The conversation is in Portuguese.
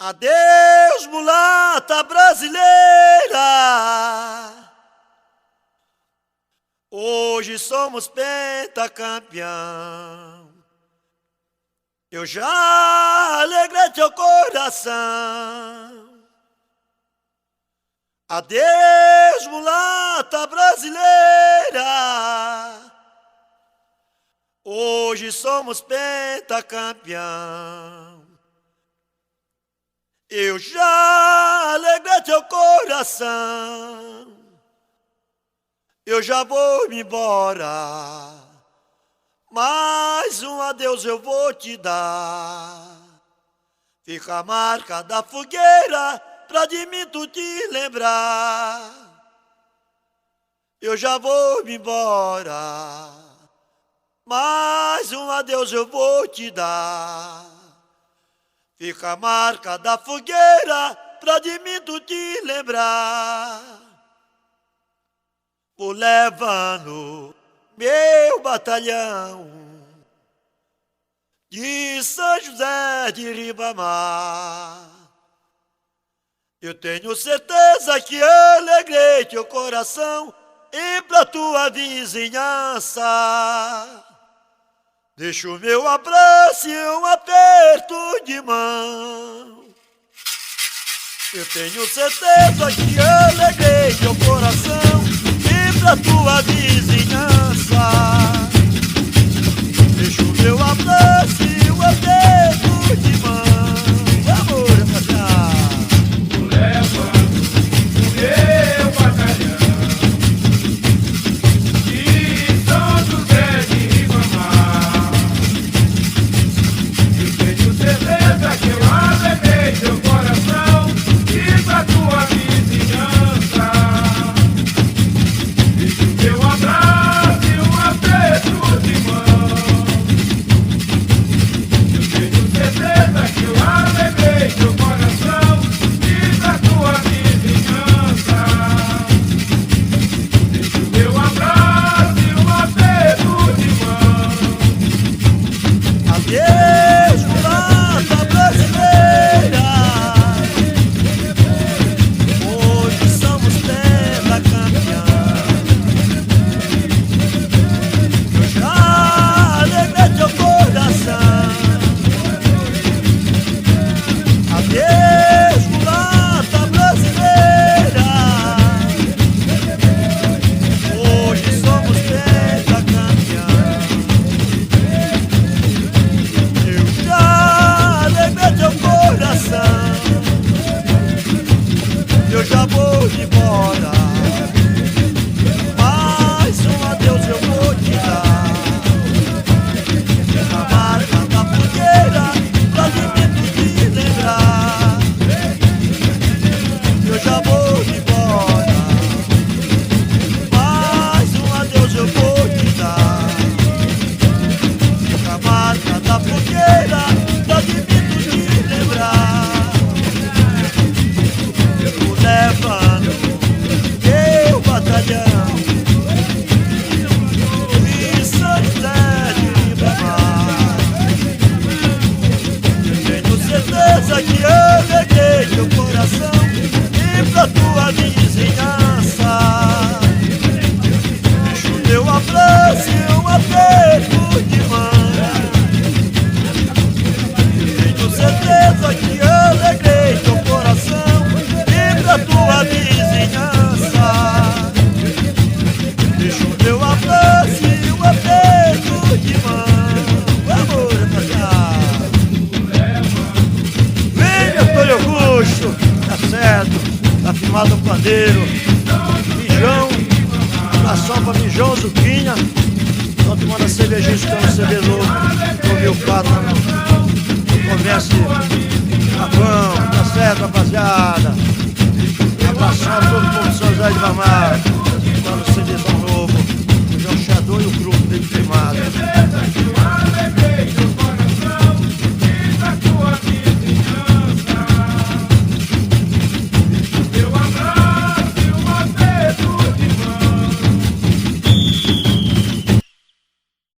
Adeus, mulata brasileira, hoje somos pentacampeão. Eu já alegrei teu coração. Adeus, mulata brasileira, hoje somos pentacampeão. Eu já alegrei teu coração. Eu já vou me embora, mais um adeus eu vou te dar. Fica a marca da fogueira pra de mim tu te lembrar. Eu já vou me embora, mais um adeus eu vou te dar. Fica a marca da fogueira pra de mim tu te lembrar. Vou levando meu batalhão de São José de Ribamar. Eu tenho certeza que alegrei teu coração e pra tua vizinhança. Deixa o meu abraço e um aperto de mão. Eu tenho certeza que alegrei teu coração e pra tua vizinhança. Deixa o meu abraço e um aperto de mão. Amor, rapaziada. Vou levando o meu batalhão de São José de Ribamar. Eu tenho certeza que eu alegrei teu coração e pra tua vizinhança. Deixa o meu abraço e um aperto de mão. Eu tenho certeza que eu alegrei teu coração e pra tua vizinhança. Deixa o meu abraço e um aperto de mão. Adeus, mulata brasileira, hoje somos pentacampeão. Eu já alegrei teu coração. Adeus, mulata brasileira, hoje somos pentacampeão. Eu já alegrei teu coração. Eu já vou embora, mais um adeus eu vou te dar. A marca da fogueira pra de mim tu te lembrar. Eu já vou embora, mais um adeus eu vou te dar. A marca da fogueira pra de mim tu te lembrar. Eu vou levando meu batalhão de São José de Ribamar. Eu tenho certeza que alegrei teu coração e pra tua vizinhança. Deixa o meu abraço e um aperto de mão. Eu tenho certeza que alegrei teu coração e pra tua vizinhança. Deixa o meu abraço e um aperto de mão. Amor, rapaziada. Vem, Antônio Augusto, tá certo, tá filmado o pandeiro. Mijão, abração pra Mijão, Zuquinha. Tô tomando a cervejinha, escutando o CBLOU. Comi o prato no comércio Capão, tá certo, rapaziada. Abração a todo mundo de São José de Ribamar.